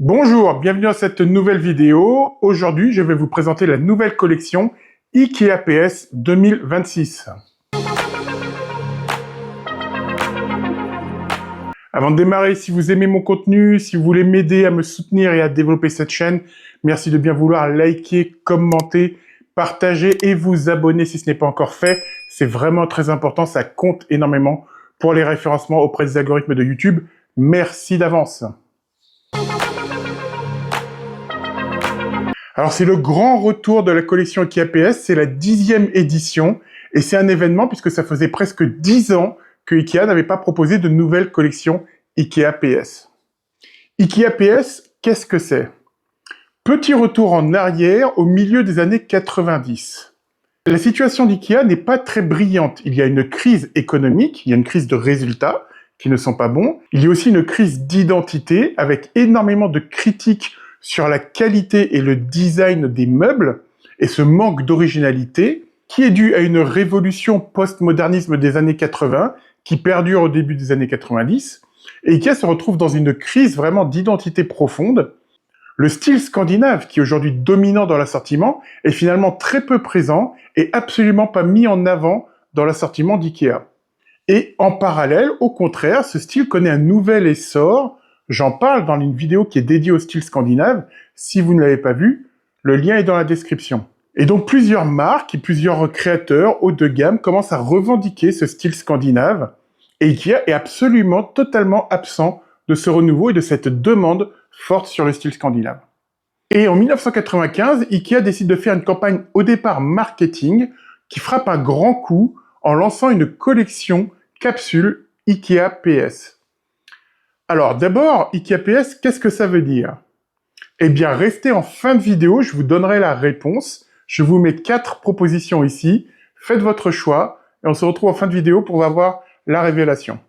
Bonjour, bienvenue dans cette nouvelle vidéo. Aujourd'hui, je vais vous présenter la nouvelle collection IKEA PS 2026. Avant de démarrer, si vous aimez mon contenu, si vous voulez m'aider à me soutenir et à développer cette chaîne, merci de bien vouloir liker, commenter, partager et vous abonner si ce n'est pas encore fait. C'est vraiment très important, ça compte énormément pour les référencements auprès des algorithmes de YouTube. Merci d'avance. Alors c'est le grand retour de la collection IKEA PS, c'est la 10e édition et c'est un événement puisque ça faisait presque 10 ans que IKEA n'avait pas proposé de nouvelle collection IKEA PS. IKEA PS, qu'est-ce que c'est? Petit retour en arrière au milieu des années 90. La situation d'IKEA n'est pas très brillante. Il y a une crise économique, il y a une crise de résultats qui ne sont pas bons. Il y a aussi une crise d'identité avec énormément de critiques sur la qualité et le design des meubles et ce manque d'originalité qui est dû à une révolution post-modernisme des années 80 qui perdure au début des années 90 et IKEA se retrouve dans une crise vraiment d'identité profonde. Le style scandinave, qui est aujourd'hui dominant dans l'assortiment, est finalement très peu présent et absolument pas mis en avant dans l'assortiment d'IKEA. Et en parallèle, au contraire, ce style connaît un nouvel essor. J'en parle dans une vidéo qui est dédiée au style scandinave. Si vous ne l'avez pas vu, le lien est dans la description. Et donc plusieurs marques et plusieurs créateurs haut de gamme commencent à revendiquer ce style scandinave. Et IKEA est absolument, totalement absent de ce renouveau et de cette demande forte sur le style scandinave. Et en 1995, IKEA décide de faire une campagne au départ marketing qui frappe un grand coup en lançant une collection capsule IKEA PS. Alors d'abord, IKEA PS, qu'est-ce que ça veut dire? Eh bien, restez en fin de vidéo, je vous donnerai la réponse. Je vous mets 4 propositions ici. Faites votre choix et on se retrouve en fin de vidéo pour avoir la révélation.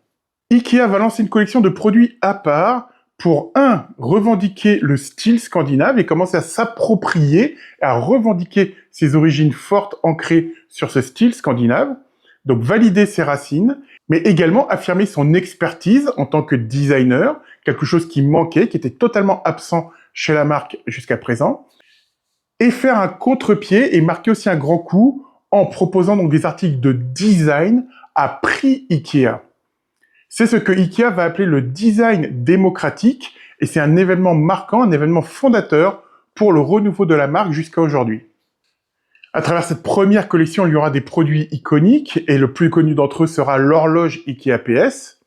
IKEA va lancer une collection de produits à part pour, revendiquer le style scandinave et commencer à s'approprier, à revendiquer ses origines fortes ancrées sur ce style scandinave, donc valider ses racines, mais également affirmer son expertise en tant que designer, quelque chose qui manquait, qui était totalement absent chez la marque jusqu'à présent, et faire un contre-pied et marquer aussi un grand coup en proposant donc des articles de design à prix IKEA. C'est ce que IKEA va appeler le design démocratique et c'est un événement marquant, un événement fondateur pour le renouveau de la marque jusqu'à aujourd'hui. À travers cette première collection, il y aura des produits iconiques et le plus connu d'entre eux sera l'horloge IKEA PS.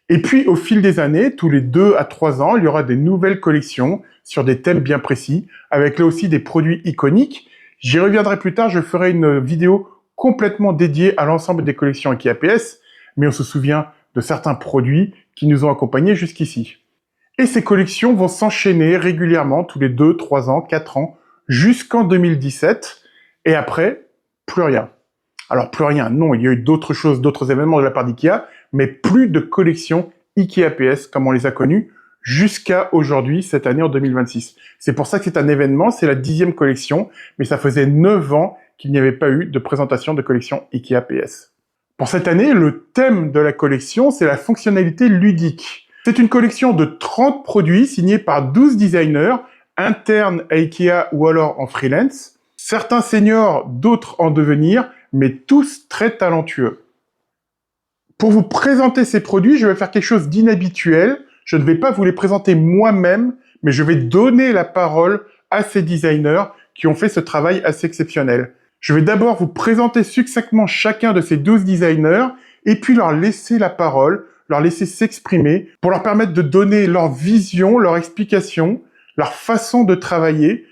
Et puis, au fil des années, tous les 2 à 3 ans, il y aura des nouvelles collections sur des thèmes bien précis, avec là aussi des produits iconiques. J'y reviendrai plus tard, je ferai une vidéo complètement dédiée à l'ensemble des collections IKEA PS, mais on se souvient de certains produits qui nous ont accompagnés jusqu'ici. Et ces collections vont s'enchaîner régulièrement tous les 2, 3 ans, 4 ans, jusqu'en 2017, et après, plus rien. Alors plus rien, non, il y a eu d'autres choses, d'autres événements de la part d'IKEA, mais plus de collections IKEA PS comme on les a connues jusqu'à aujourd'hui, cette année en 2026. C'est pour ça que c'est un événement, c'est la 10e collection, mais ça faisait 9 ans qu'il n'y avait pas eu de présentation de collection IKEA PS. Pour cette année, le thème de la collection, c'est la fonctionnalité ludique. C'est une collection de 30 produits signés par 12 designers, internes à IKEA ou alors en freelance. Certains seniors, d'autres en devenir, mais tous très talentueux. Pour vous présenter ces produits, je vais faire quelque chose d'inhabituel. Je ne vais pas vous les présenter moi-même, mais je vais donner la parole à ces designers qui ont fait ce travail assez exceptionnel. Je vais d'abord vous présenter succinctement chacun de ces 12 designers et puis leur laisser la parole, leur laisser s'exprimer pour leur permettre de donner leur vision, leur explication, leur façon de travailler.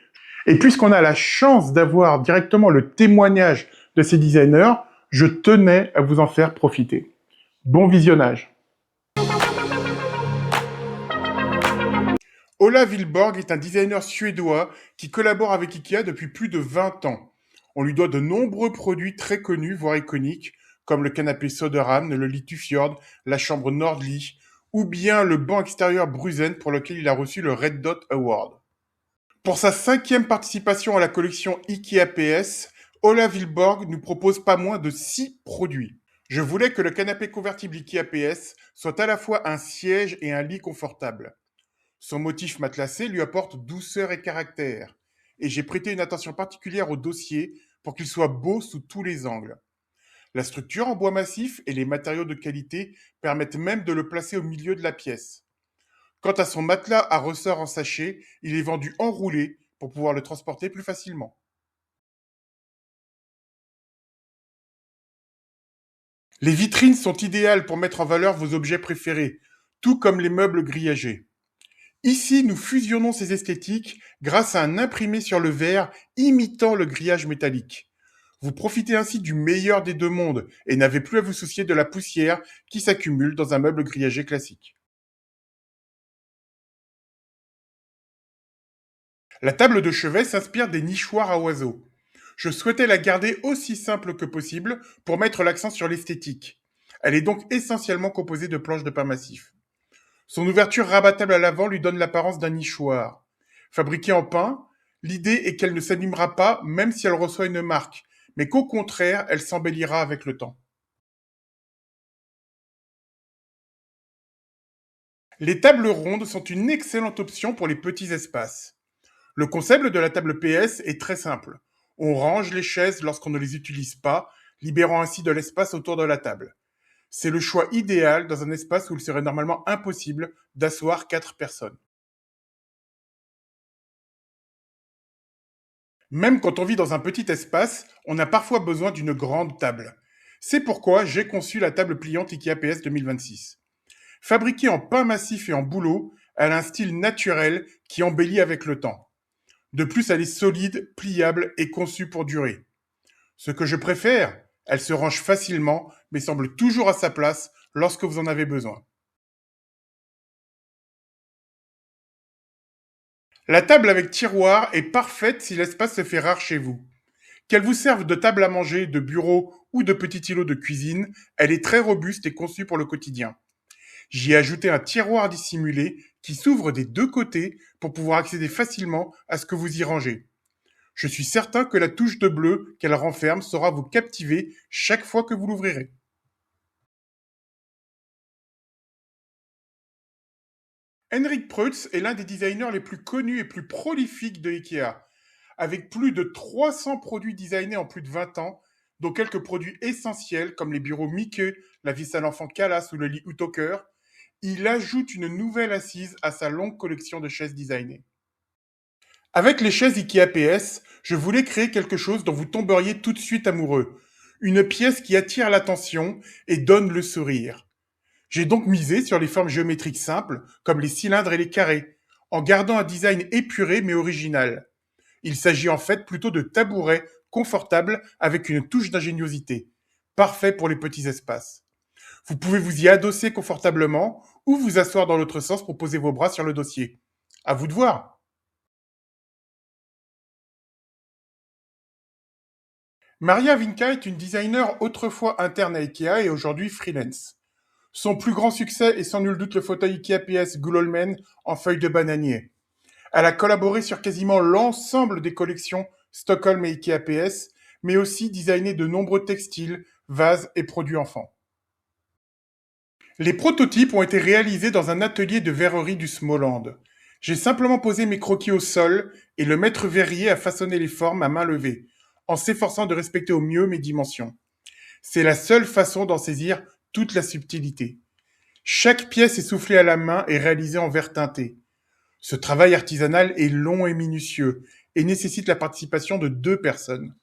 Et puisqu'on a la chance d'avoir directement le témoignage de ces designers, je tenais à vous en faire profiter. Bon visionnage. Ola Vilborg est un designer suédois qui collabore avec IKEA depuis plus de 20 ans. On lui doit de nombreux produits très connus, voire iconiques, comme le canapé Söderhamn, le lit Tufjord, la chambre Nordli, ou bien le banc extérieur Brusen pour lequel il a reçu le Red Dot Award. Pour sa 5e participation à la collection IKEA PS, Ola Vilborg nous propose pas moins de 6 produits. Je voulais que le canapé convertible IKEA PS soit à la fois un siège et un lit confortable. Son motif matelassé lui apporte douceur et caractère. Et j'ai prêté une attention particulière au dossier pour qu'il soit beau sous tous les angles. La structure en bois massif et les matériaux de qualité permettent même de le placer au milieu de la pièce. Quant à son matelas à ressort en sachet, il est vendu enroulé pour pouvoir le transporter plus facilement. Les vitrines sont idéales pour mettre en valeur vos objets préférés, tout comme les meubles grillagés. Ici, nous fusionnons ces esthétiques grâce à un imprimé sur le verre imitant le grillage métallique. Vous profitez ainsi du meilleur des deux mondes et n'avez plus à vous soucier de la poussière qui s'accumule dans un meuble grillagé classique. La table de chevet s'inspire des nichoirs à oiseaux. Je souhaitais la garder aussi simple que possible pour mettre l'accent sur l'esthétique. Elle est donc essentiellement composée de planches de pin massif. Son ouverture rabattable à l'avant lui donne l'apparence d'un nichoir. Fabriquée en pin, l'idée est qu'elle ne s'abîmera pas même si elle reçoit une marque, mais qu'au contraire, elle s'embellira avec le temps. Les tables rondes sont une excellente option pour les petits espaces. Le concept de la table PS est très simple. On range les chaises lorsqu'on ne les utilise pas, libérant ainsi de l'espace autour de la table. C'est le choix idéal dans un espace où il serait normalement impossible d'asseoir 4 personnes. Même quand on vit dans un petit espace, on a parfois besoin d'une grande table. C'est pourquoi j'ai conçu la table pliante IKEA PS 2026. Fabriquée en pain massif et en bouleau, elle a un style naturel qui embellit avec le temps. De plus, elle est solide, pliable et conçue pour durer. Ce que je préfère, elle se range facilement, mais semble toujours à sa place lorsque vous en avez besoin. La table avec tiroir est parfaite si l'espace se fait rare chez vous. Qu'elle vous serve de table à manger, de bureau ou de petit îlot de cuisine, elle est très robuste et conçue pour le quotidien. J'y ai ajouté un tiroir dissimulé qui s'ouvre des deux côtés pour pouvoir accéder facilement à ce que vous y rangez. Je suis certain que la touche de bleu qu'elle renferme saura vous captiver chaque fois que vous l'ouvrirez. Henrik Preutz est l'un des designers les plus connus et plus prolifiques de IKEA, avec plus de 300 produits designés en plus de 20 ans, dont quelques produits essentiels comme les bureaux Mickey, la vis à l'enfant Calas ou le lit Utoker. Il ajoute une nouvelle assise à sa longue collection de chaises designées. Avec les chaises IKEA PS, je voulais créer quelque chose dont vous tomberiez tout de suite amoureux. Une pièce qui attire l'attention et donne le sourire. J'ai donc misé sur les formes géométriques simples, comme les cylindres et les carrés, en gardant un design épuré mais original. Il s'agit en fait plutôt de tabourets confortables avec une touche d'ingéniosité. Parfait pour les petits espaces. Vous pouvez vous y adosser confortablement ou vous asseoir dans l'autre sens pour poser vos bras sur le dossier. À vous de voir. Maria Vinca est une designer autrefois interne à IKEA et aujourd'hui freelance. Son plus grand succès est sans nul doute le fauteuil IKEA PS Gullholmen en feuille de bananier. Elle a collaboré sur quasiment l'ensemble des collections Stockholm et IKEA PS, mais aussi designé de nombreux textiles, vases et produits enfants. Les prototypes ont été réalisés dans un atelier de verrerie du Småland. J'ai simplement posé mes croquis au sol et le maître verrier a façonné les formes à main levée, en s'efforçant de respecter au mieux mes dimensions. C'est la seule façon d'en saisir toute la subtilité. Chaque pièce est soufflée à la main et réalisée en verre teinté. Ce travail artisanal est long et minutieux et nécessite la participation de 2 personnes.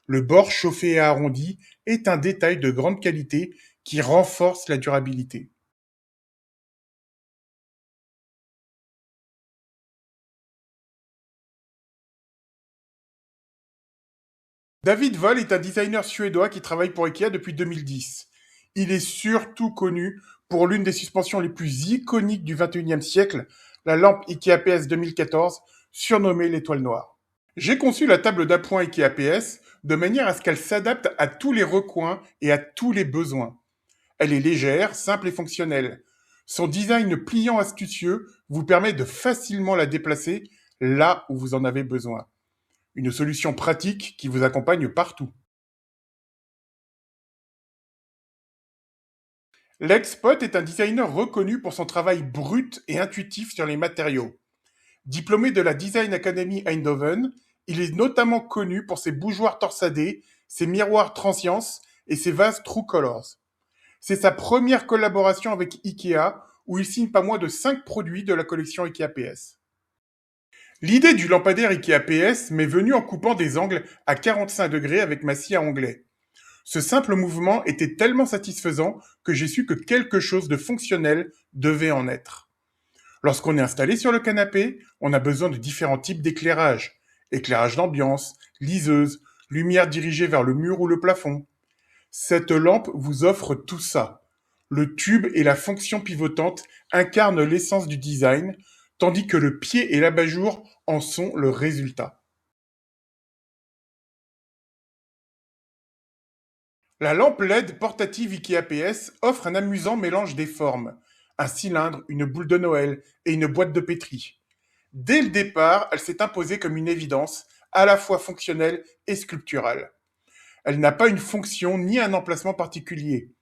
Le bord chauffé et arrondi est un détail de grande qualité qui renforce la durabilité. David Woll est un designer suédois qui travaille pour IKEA depuis 2010. Il est surtout connu pour l'une des suspensions les plus iconiques du XXIe siècle, la lampe IKEA PS 2014, surnommée l'étoile noire. J'ai conçu la table d'appoint IKEA PS de manière à ce qu'elle s'adapte à tous les recoins et à tous les besoins. Elle est légère, simple et fonctionnelle. Son design pliant astucieux vous permet de facilement la déplacer là où vous en avez besoin. Une solution pratique qui vous accompagne partout. L'expot est un designer reconnu pour son travail brut et intuitif sur les matériaux. Diplômé de la Design Academy Eindhoven, il est notamment connu pour ses bougeoirs torsadés, ses miroirs transience et ses vases True Colors. C'est sa première collaboration avec Ikea, où il signe pas moins de 5 produits de la collection Ikea PS. L'idée du lampadaire Ikea PS m'est venue en coupant des angles à 45 degrés avec ma scie à onglet. Ce simple mouvement était tellement satisfaisant que j'ai su que quelque chose de fonctionnel devait en être. Lorsqu'on est installé sur le canapé, on a besoin de différents types d'éclairage. Éclairage d'ambiance, liseuse, lumière dirigée vers le mur ou le plafond. Cette lampe vous offre tout ça. Le tube et la fonction pivotante incarnent l'essence du design, tandis que le pied et l'abat-jour en sont le résultat. La lampe LED portative Ikea PS offre un amusant mélange des formes. Un cylindre, une boule de Noël et une boîte de pétri. Dès le départ, elle s'est imposée comme une évidence, à la fois fonctionnelle et sculpturale. Elle n'a pas une fonction ni un emplacement particulier.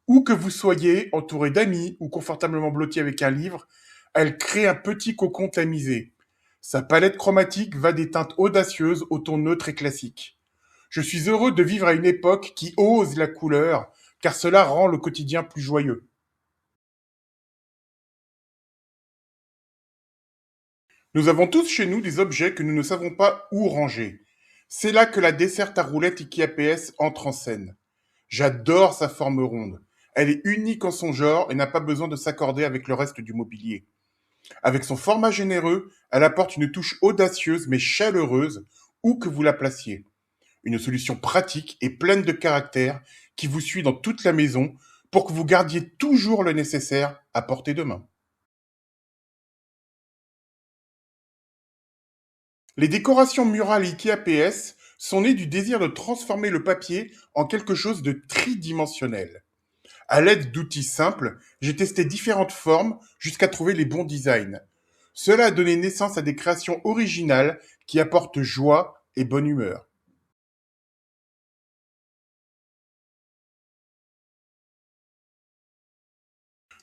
Où que vous soyez, entouré d'amis ou confortablement blotti avec un livre, elle crée un petit cocon tamisé. Sa palette chromatique va des teintes audacieuses aux tons neutres et classiques. Je suis heureux de vivre à une époque qui ose la couleur, car cela rend le quotidien plus joyeux. Nous avons tous chez nous des objets que nous ne savons pas où ranger. C'est là que la desserte à roulettes Ikea PS entre en scène. J'adore sa forme ronde. Elle est unique en son genre et n'a pas besoin de s'accorder avec le reste du mobilier. Avec son format généreux, elle apporte une touche audacieuse mais chaleureuse où que vous la placiez. Une solution pratique et pleine de caractère qui vous suit dans toute la maison pour que vous gardiez toujours le nécessaire à portée de main. Les décorations murales Ikea PS sont nées du désir de transformer le papier en quelque chose de tridimensionnel. À l'aide d'outils simples, j'ai testé différentes formes jusqu'à trouver les bons designs. Cela a donné naissance à des créations originales qui apportent joie et bonne humeur.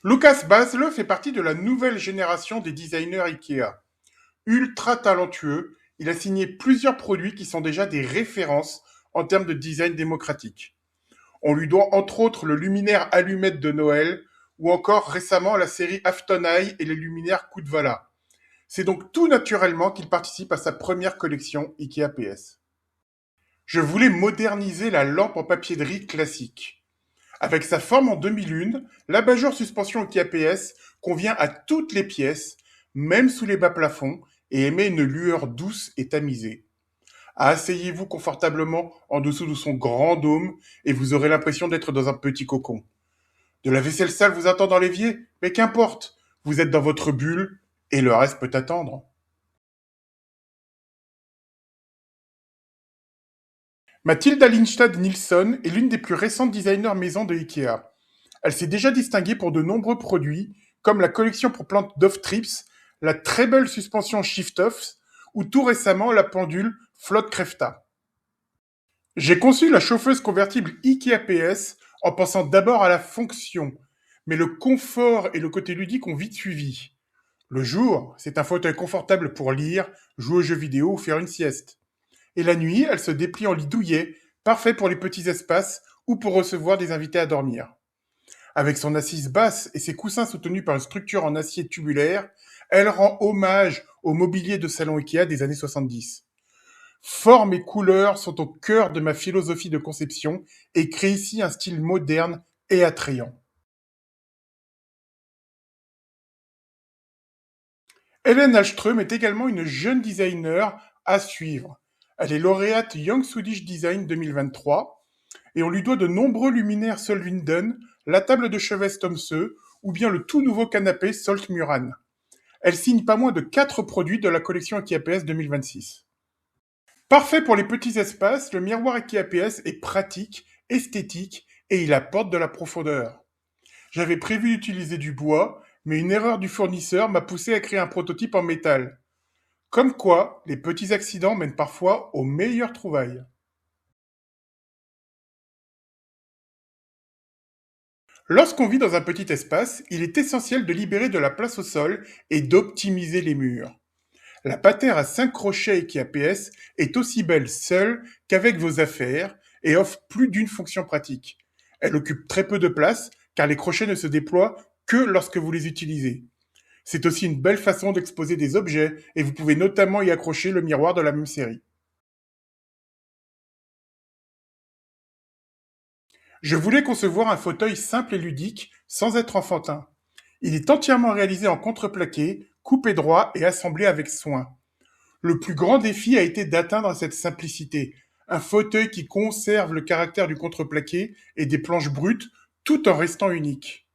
Lucas Basle fait partie de la nouvelle génération des designers Ikea. Ultra talentueux, il a signé plusieurs produits qui sont déjà des références en termes de design démocratique. On lui doit entre autres le luminaire allumette de Noël ou encore récemment la série Afton Eye et les luminaires Kutvala. C'est donc tout naturellement qu'il participe à sa première collection Ikea PS. Je voulais moderniser la lampe en papier de riz classique. Avec sa forme en demi-lune, l'abat-jour suspension Ikea PS convient à toutes les pièces, même sous les bas plafonds, et émet une lueur douce et tamisée. Asseyez-vous confortablement en dessous de son grand dôme et vous aurez l'impression d'être dans un petit cocon. De la vaisselle sale vous attend dans l'évier, mais qu'importe, vous êtes dans votre bulle et le reste peut attendre. Mathilda Lindstad Nilsson est l'une des plus récentes designers maison de Ikea. Elle s'est déjà distinguée pour de nombreux produits, comme la collection pour plantes Dove Trips, la très belle suspension Shift Off ou tout récemment la pendule Flotte Crefta. J'ai conçu la chauffeuse convertible Ikea PS en pensant d'abord à la fonction, mais le confort et le côté ludique ont vite suivi. Le jour, c'est un fauteuil confortable pour lire, jouer aux jeux vidéo ou faire une sieste. Et la nuit, elle se déplie en lit douillet, parfait pour les petits espaces ou pour recevoir des invités à dormir. Avec son assise basse et ses coussins soutenus par une structure en acier tubulaire, elle rend hommage au mobilier de salon Ikea des années 70. Formes et couleurs sont au cœur de ma philosophie de conception et créent ici un style moderne et attrayant. Hélène Hallström est également une jeune designer à suivre. Elle est lauréate Young Swedish Design 2023 et on lui doit de nombreux luminaires Solvinden, la table de chevet Stomsø ou bien le tout nouveau canapé Salt Muran. Elle signe pas moins de 4 produits de la collection Ikea PS 2026. Parfait pour les petits espaces, le miroir Ikea PS est pratique, esthétique et il apporte de la profondeur. J'avais prévu d'utiliser du bois, mais une erreur du fournisseur m'a poussé à créer un prototype en métal. Comme quoi, les petits accidents mènent parfois aux meilleures trouvailles. Lorsqu'on vit dans un petit espace, il est essentiel de libérer de la place au sol et d'optimiser les murs. La patère à 5 crochets IKEA PS est aussi belle seule qu'avec vos affaires et offre plus d'une fonction pratique. Elle occupe très peu de place car les crochets ne se déploient que lorsque vous les utilisez. C'est aussi une belle façon d'exposer des objets et vous pouvez notamment y accrocher le miroir de la même série. Je voulais concevoir un fauteuil simple et ludique sans être enfantin. Il est entièrement réalisé en contreplaqué, coupé droit et assemblé avec soin. Le plus grand défi a été d'atteindre cette simplicité. Un fauteuil qui conserve le caractère du contreplaqué et des planches brutes tout en restant unique.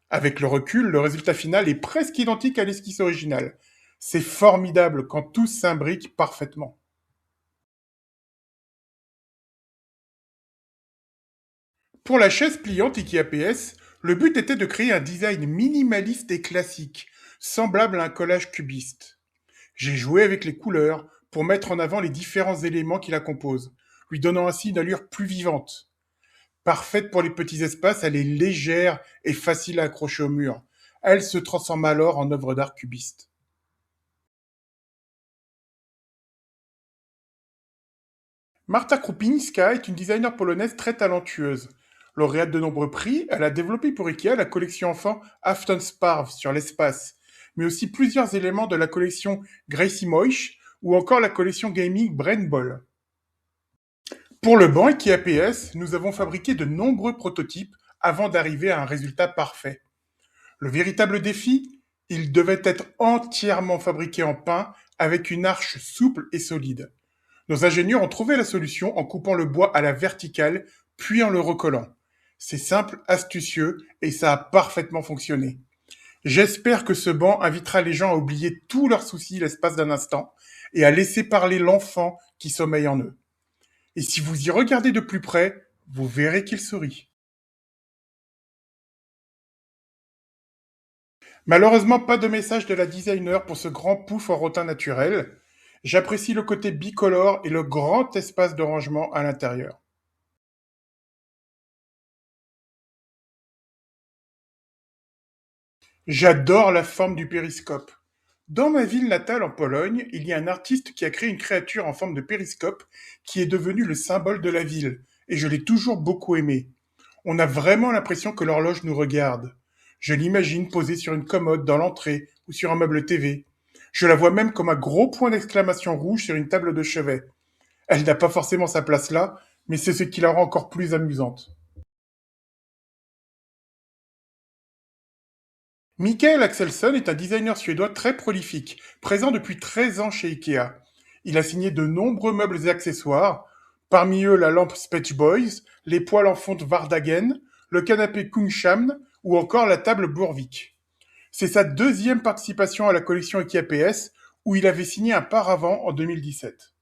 Avec le recul, le résultat final est presque identique à l'esquisse originale. C'est formidable quand tout s'imbrique parfaitement. Pour la chaise pliante IKEA PS, le but était de créer un design minimaliste et classique, semblable à un collage cubiste. J'ai joué avec les couleurs pour mettre en avant les différents éléments qui la composent, lui donnant ainsi une allure plus vivante. Parfaite pour les petits espaces, elle est légère et facile à accrocher au mur. Elle se transforme alors en œuvre d'art cubiste. Marta Krupinska est une designer polonaise très talentueuse. Lauréate de nombreux prix, elle a développé pour IKEA la collection enfant Afton Sparv sur l'espace, mais aussi plusieurs éléments de la collection Gracie Moish ou encore la collection gaming Brain Ball. Pour le banc IKEA PS, nous avons fabriqué de nombreux prototypes avant d'arriver à un résultat parfait. Le véritable défi, il devait être entièrement fabriqué en pin avec une arche souple et solide. Nos ingénieurs ont trouvé la solution en coupant le bois à la verticale, puis en le recollant. C'est simple, astucieux, et ça a parfaitement fonctionné. J'espère que ce banc invitera les gens à oublier tous leurs soucis l'espace d'un instant et à laisser parler l'enfant qui sommeille en eux. Et si vous y regardez de plus près, vous verrez qu'il sourit. Malheureusement, pas de message de la designer pour ce grand pouf en rotin naturel. J'apprécie le côté bicolore et le grand espace de rangement à l'intérieur. J'adore la forme du périscope. Dans ma ville natale en Pologne, il y a un artiste qui a créé une créature en forme de périscope qui est devenue le symbole de la ville, et je l'ai toujours beaucoup aimé. On a vraiment l'impression que l'horloge nous regarde. Je l'imagine posée sur une commode dans l'entrée ou sur un meuble TV. Je la vois même comme un gros point d'exclamation rouge sur une table de chevet. Elle n'a pas forcément sa place là, mais c'est ce qui la rend encore plus amusante. Mikael Axelsson est un designer suédois très prolifique, présent depuis 13 ans chez IKEA. Il a signé de nombreux meubles et accessoires, parmi eux la lampe Spech Boys, les poêles en fonte Vardagen, le canapé Kungshamn ou encore la table Burvik. C'est sa deuxième participation à la collection IKEA PS, où il avait signé un paravent en 2017.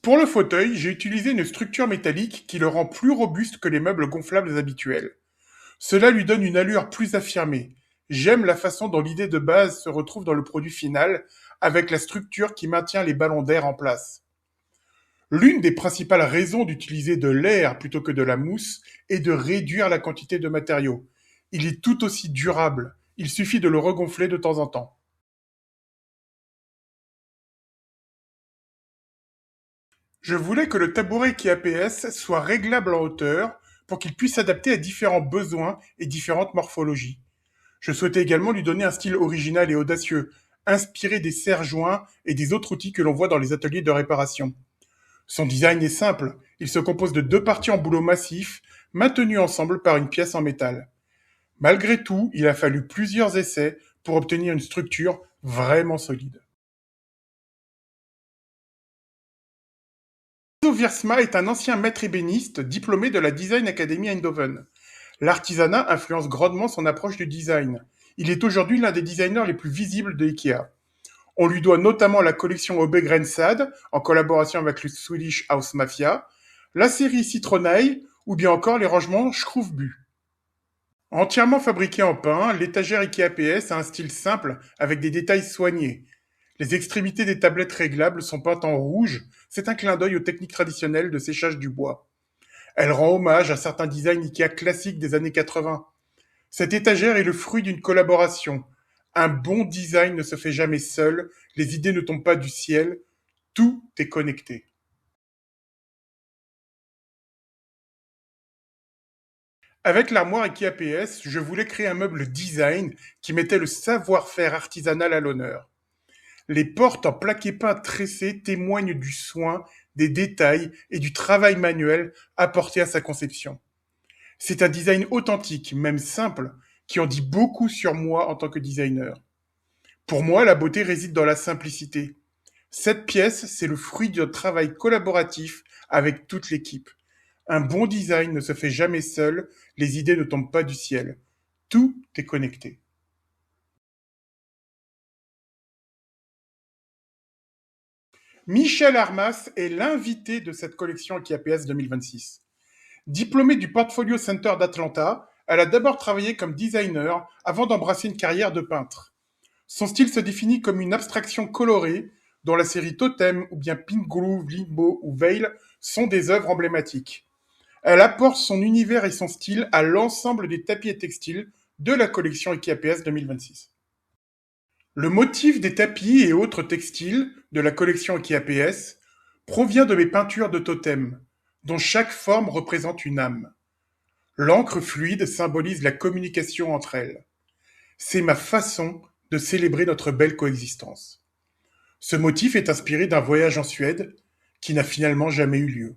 Pour le fauteuil, j'ai utilisé une structure métallique qui le rend plus robuste que les meubles gonflables habituels. Cela lui donne une allure plus affirmée. J'aime la façon dont l'idée de base se retrouve dans le produit final, avec la structure qui maintient les ballons d'air en place. L'une des principales raisons d'utiliser de l'air plutôt que de la mousse est de réduire la quantité de matériaux. Il est tout aussi durable, il suffit de le regonfler de temps en temps. Je voulais que le tabouret qui APS soit réglable en hauteur pour qu'il puisse s'adapter à différents besoins et différentes morphologies. Je souhaitais également lui donner un style original et audacieux, inspiré des serre-joints et des autres outils que l'on voit dans les ateliers de réparation. Son design est simple, il se compose de deux parties en bouleau massif, maintenues ensemble par une pièce en métal. Malgré tout, il a fallu plusieurs essais pour obtenir une structure vraiment solide. Enzo Wiersma est un ancien maître ébéniste diplômé de la Design Academy Eindhoven. L'artisanat influence grandement son approche du design. Il est aujourd'hui l'un des designers les plus visibles de IKEA. On lui doit notamment la collection Obe Grensad, en collaboration avec le Swedish House Mafia, la série Citronaille, ou bien encore les rangements Schroefbu. Entièrement fabriqué en pin, l'étagère IKEA PS a un style simple avec des détails soignés. Les extrémités des tablettes réglables sont peintes en rouge, c'est un clin d'œil aux techniques traditionnelles de séchage du bois. Elle rend hommage à certains designs IKEA classiques des années 80. Cette étagère est le fruit d'une collaboration. Un bon design ne se fait jamais seul, les idées ne tombent pas du ciel, tout est connecté. Avec l'armoire IKEA PS, je voulais créer un meuble design qui mettait le savoir-faire artisanal à l'honneur. Les portes en plaqué peint tressé témoignent du soin, des détails et du travail manuel apporté à sa conception. C'est un design authentique, même simple, qui en dit beaucoup sur moi en tant que designer. Pour moi, la beauté réside dans la simplicité. Cette pièce, c'est le fruit d'un travail collaboratif avec toute l'équipe. Un bon design ne se fait jamais seul, les idées ne tombent pas du ciel. Tout est connecté. Michel Armas est l'invité de cette collection IKEA PS 2026. Diplômée du Portfolio Center d'Atlanta, elle a d'abord travaillé comme designer avant d'embrasser une carrière de peintre. Son style se définit comme une abstraction colorée, dont la série Totem ou bien Pink Groove, Limbo ou Veil sont des œuvres emblématiques. Elle apporte son univers et son style à l'ensemble des tapis et textiles de la collection IKEA PS 2026. Le motif des tapis et autres textiles de la collection IKEA PS provient de mes peintures de totem, dont chaque forme représente une âme. L'encre fluide symbolise la communication entre elles. C'est ma façon de célébrer notre belle coexistence. Ce motif est inspiré d'un voyage en Suède qui n'a finalement jamais eu lieu.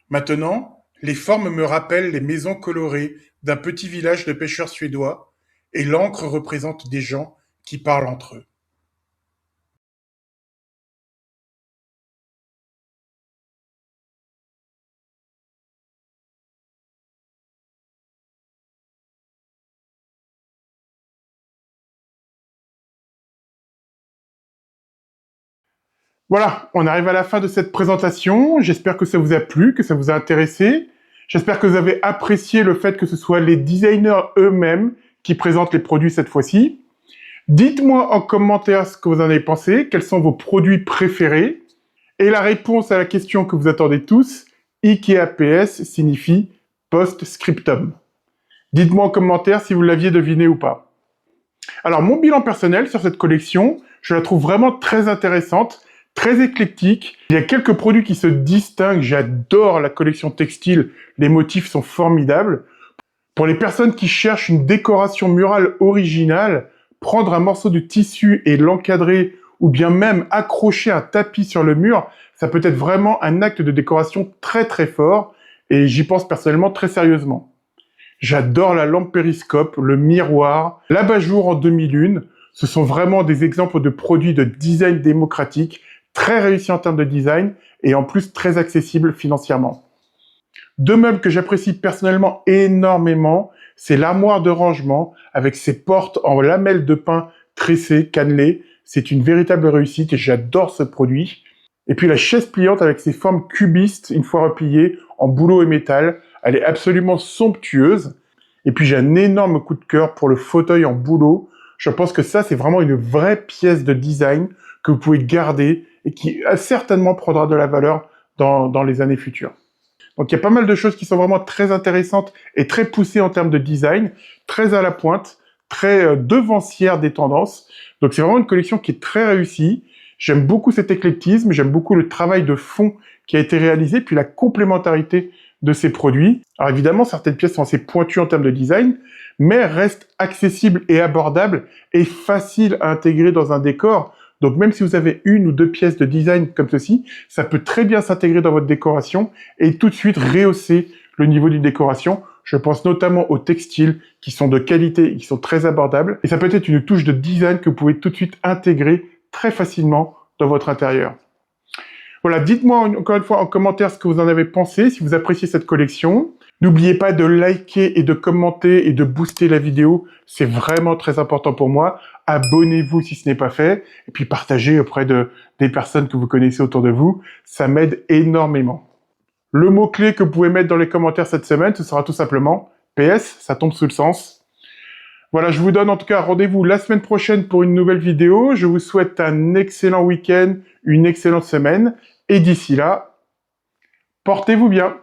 Maintenant, les formes me rappellent les maisons colorées d'un petit village de pêcheurs suédois et l'encre représente des gens qui parlent entre eux. Voilà, on arrive à la fin de cette présentation. J'espère que ça vous a plu, que ça vous a intéressé. J'espère que vous avez apprécié le fait que ce soit les designers eux-mêmes qui présentent les produits cette fois-ci. Dites-moi en commentaire ce que vous en avez pensé, quels sont vos produits préférés. Et la réponse à la question que vous attendez tous, IKEA PS signifie post-scriptum. Dites-moi en commentaire si vous l'aviez deviné ou pas. Alors, mon bilan personnel sur cette collection, je la trouve vraiment très intéressante, très éclectique. Il y a quelques produits qui se distinguent. J'adore la collection textile. Les motifs sont formidables. Pour les personnes qui cherchent une décoration murale originale, prendre un morceau de tissu et l'encadrer, ou bien même accrocher un tapis sur le mur, ça peut être vraiment un acte de décoration très très fort, et j'y pense personnellement très sérieusement. J'adore la lampe périscope, le miroir, l'abat-jour en demi-lune. Ce sont vraiment des exemples de produits de design démocratique, très réussis en termes de design, et en plus très accessibles financièrement. Deux meubles que j'apprécie personnellement énormément, c'est l'armoire de rangement avec ses portes en lamelles de pin tressées, cannelées. C'est une véritable réussite et j'adore ce produit. Et puis la chaise pliante avec ses formes cubistes, une fois repliée, en bouleau et métal. Elle est absolument somptueuse. Et puis j'ai un énorme coup de cœur pour le fauteuil en bouleau. Je pense que ça, c'est vraiment une vraie pièce de design que vous pouvez garder et qui certainement prendra de la valeur dans les années futures. Donc il y a pas mal de choses qui sont vraiment très intéressantes et très poussées en termes de design, très à la pointe, très devancière des tendances. Donc c'est vraiment une collection qui est très réussie. J'aime beaucoup cet éclectisme, j'aime beaucoup le travail de fond qui a été réalisé, puis la complémentarité de ces produits. Alors évidemment, certaines pièces sont assez pointues en termes de design, mais restent accessibles et abordables et faciles à intégrer dans un décor. Donc même si vous avez une ou deux pièces de design comme ceci, ça peut très bien s'intégrer dans votre décoration et tout de suite rehausser le niveau d'une décoration. Je pense notamment aux textiles qui sont de qualité et qui sont très abordables. Et ça peut être une touche de design que vous pouvez tout de suite intégrer très facilement dans votre intérieur. Voilà, dites-moi encore une fois en commentaire ce que vous en avez pensé, si vous appréciez cette collection. N'oubliez pas de liker et de commenter et de booster la vidéo, c'est vraiment très important pour moi. Abonnez-vous si ce n'est pas fait, et puis partagez auprès des personnes que vous connaissez autour de vous, ça m'aide énormément. Le mot-clé que vous pouvez mettre dans les commentaires cette semaine, ce sera tout simplement PS, ça tombe sous le sens. Voilà, je vous donne en tout cas rendez-vous la semaine prochaine pour une nouvelle vidéo. Je vous souhaite un excellent week-end, une excellente semaine, et d'ici là, portez-vous bien.